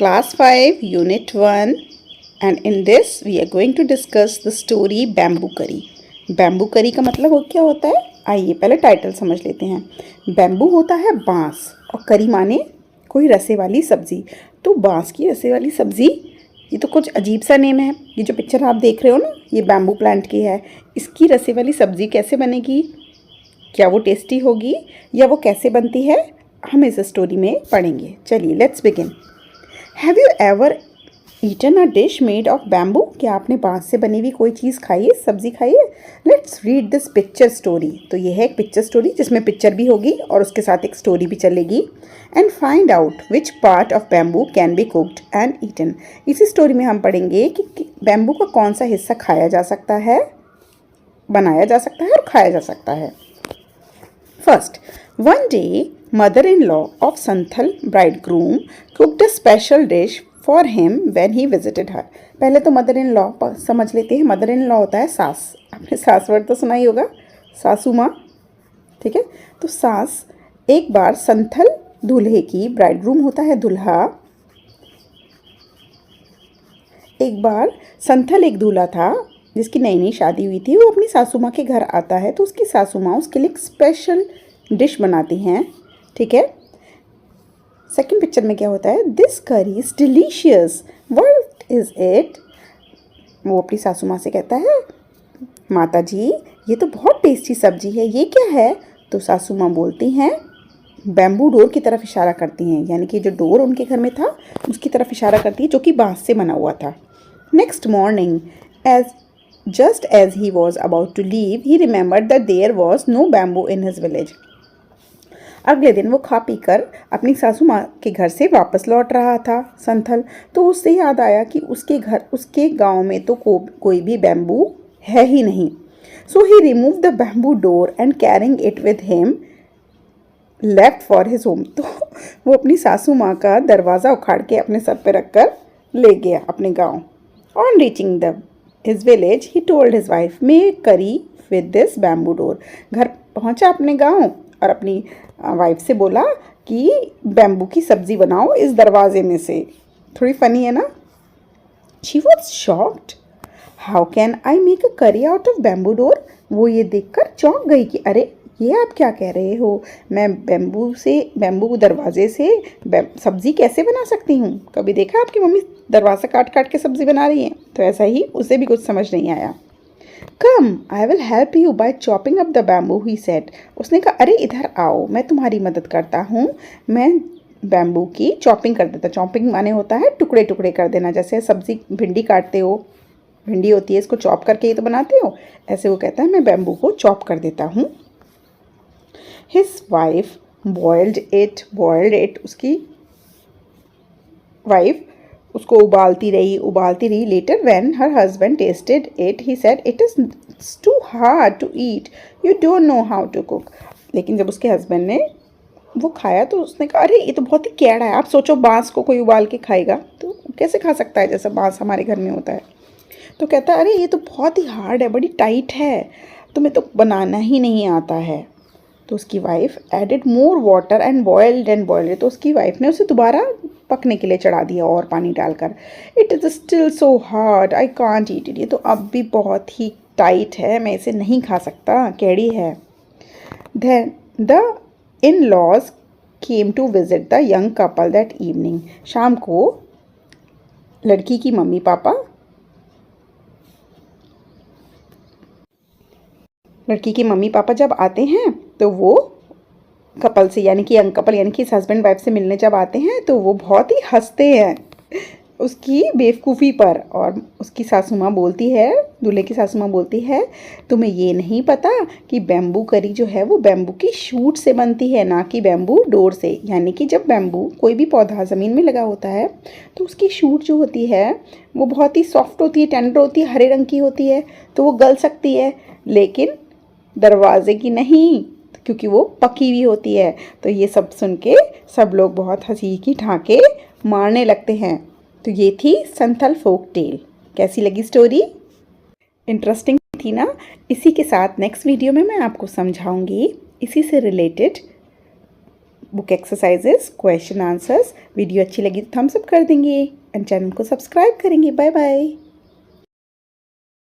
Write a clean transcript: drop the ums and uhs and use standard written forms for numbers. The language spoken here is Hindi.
Class 5, Unit 1, and in this we are going to discuss the story Bamboo Curry. Bamboo curry का मतलब वो क्या होता है? आइए पहले टाइटल समझ लेते हैं। बैम्बू होता है बांस और करी माने कोई रसे वाली सब्जी। तो बांस की रसे वाली सब्जी, ये तो कुछ अजीब सा नेम है। ये जो पिक्चर आप देख रहे हो ना, ये बैम्बू प्लांट की है। इसकी रसे वाली सब्जी कैसे बनेगी, क्या वो टेस्टी होगी या वो कैसे बनती है, हम इस स्टोरी में पढ़ेंगे। चलिए let's begin. Have you ever eaten a dish made of bamboo? क्या आपने बांस से बनी हुई कोई चीज़ खाई है, सब्जी खाई है? Let's read this picture story. तो ये है एक पिक्चर स्टोरी जिसमें पिक्चर भी होगी और उसके साथ एक स्टोरी भी चलेगी। And find out which part of bamboo can be cooked and eaten. इसी स्टोरी में हम पढ़ेंगे कि बैम्बू का कौन सा हिस्सा खाया जा सकता है, बनाया जा सकता है और खाया जा सकता है। First, one day, mother-in-law of Santhal bridegroom cooked a special dish for him when he visited her. पहले तो मदर इन लॉ समझ लेते हैं। मदर इन लॉ होता है सास। आपने सास वर्ड तो सुना ही होगा, सासू माँ, ठीक है। तो सास एक बार संथल दूल्हे की, ब्राइडग्रूम होता है दूल्हा, एक बार संथल एक दूल्हा था जिसकी नई नई शादी हुई थी। वो अपनी सासू माँ के घर आता है तो उसकी सासू माँ उसके लिए एक स्पेशल डिश बनाती हैं, ठीक है। सेकंड पिक्चर में क्या होता है? दिस करी is delicious, what is it? वो अपनी सासू माँ से कहता है, माता जी ये तो बहुत टेस्टी सब्जी है, ये क्या है? तो सासू माँ बोलती हैं, बैम्बू डोर की तरफ इशारा करती हैं, यानी कि जो डोर उनके घर में था उसकी तरफ इशारा करती है, जो कि बांस से बना हुआ था। Next morning, just as he was about to leave, he remembered that there was no bamboo in his village. अगले दिन वो खा पी कर अपनी सासू माँ के घर से वापस लौट रहा था संथल। तो उससे याद आया कि उसके गांव में तो कोई भी बैम्बू है ही नहीं। So he removed the bamboo door and carrying it with him left for his home. तो वो अपनी सासू माँ का दरवाज़ा उखाड़ के अपने सर पे रखकर ले गया अपने गाँव। On reaching his village, he told his wife, make curry with this bamboo door. घर पहुंचा अपने गांव और अपनी वाइफ से बोला कि बैम्बू की सब्जी बनाओ इस दरवाजे में से। थोड़ी फनी है ना? She was shocked. How can I make a curry out of bamboo door? वो ये देखकर चौंक गई कि अरे ये आप क्या कह रहे हो, मैं बैम्बू दरवाजे से सब्जी कैसे बना सकती हूँ? कभी देखा आपकी मम्मी दरवाज़ा काट काट के सब्जी बना रही हैं? तो ऐसा ही उसे भी कुछ समझ नहीं आया। Come I will help you by chopping up the bamboo, he said. उसने कहा अरे इधर आओ, मैं तुम्हारी मदद करता हूँ। मैं बैम्बू की चॉपिंग कर देता। चॉपिंग माने होता है टुकड़े टुकड़े कर देना, जैसे सब्जी भिंडी काटते हो, भिंडी होती है इसको चॉप करके ही तो बनाते हो, ऐसे वो कहता है मैं बैम्बू को चॉप कर देता हूँ। His wife boiled it. उसकी वाइफ उसको उबालती रही। Later when her husband tasted it, he said, it is too hard to eat. You don't know how to cook. लेकिन जब उसके हस्बैंड ने वो खाया तो उसने कहा अरे ये तो बहुत ही कैड़ा है। आप सोचो बांस को कोई उबाल के खाएगा तो कैसे खा सकता है, जैसा बांस हमारे घर में होता है। तो कहता है अरे ये तो बहुत ही हार्ड है, बड़ी टाइट है, तुम्हें तो बनाना ही नहीं आता है। तो उसकी wife added more water and boiled. तो उसकी वाइफ ने उसे दोबारा पकने के लिए चढ़ा दिया और पानी डालकर। It is still so hard, I can't eat it. ये तो अब भी बहुत ही टाइट है, मैं इसे नहीं खा सकता, कैड़ी है। Then the in laws came to visit the young couple that evening. शाम को लड़की की मम्मी पापा जब आते हैं तो वो कपल से, यानी कि यंग कपल यानी कि इस हस्बैंड वाइफ से मिलने जब आते हैं तो वो बहुत ही हंसते हैं उसकी बेवकूफ़ी पर। और उसकी सासू माँ बोलती है, दूल्हे की सासू माँ बोलती है, तुम्हें ये नहीं पता कि बैम्बू करी जो है वो बैम्बू की शूट से बनती है, ना कि बैम्बू डोर से। यानी कि जब बैम्बू कोई भी पौधा ज़मीन में लगा होता है तो उसकी शूट जो होती है वो बहुत ही सॉफ्ट होती है, टेंडर होती है, हरे रंग की होती है, तो वो गल सकती है, लेकिन दरवाजे की नहीं, क्योंकि वो पकी हुई होती है। तो ये सब सुन के सब लोग बहुत हंसी की ठाके मारने लगते हैं। तो ये थी संथल फोक टेल। कैसी लगी स्टोरी? इंटरेस्टिंग थी ना? इसी के साथ नेक्स्ट वीडियो में मैं आपको समझाऊंगी इसी से related book exercises, question answers. Video अच्छी लगी तो थम्स अप कर देंगे एंड चैनल को सब्सक्राइब करेंगे। Bye bye.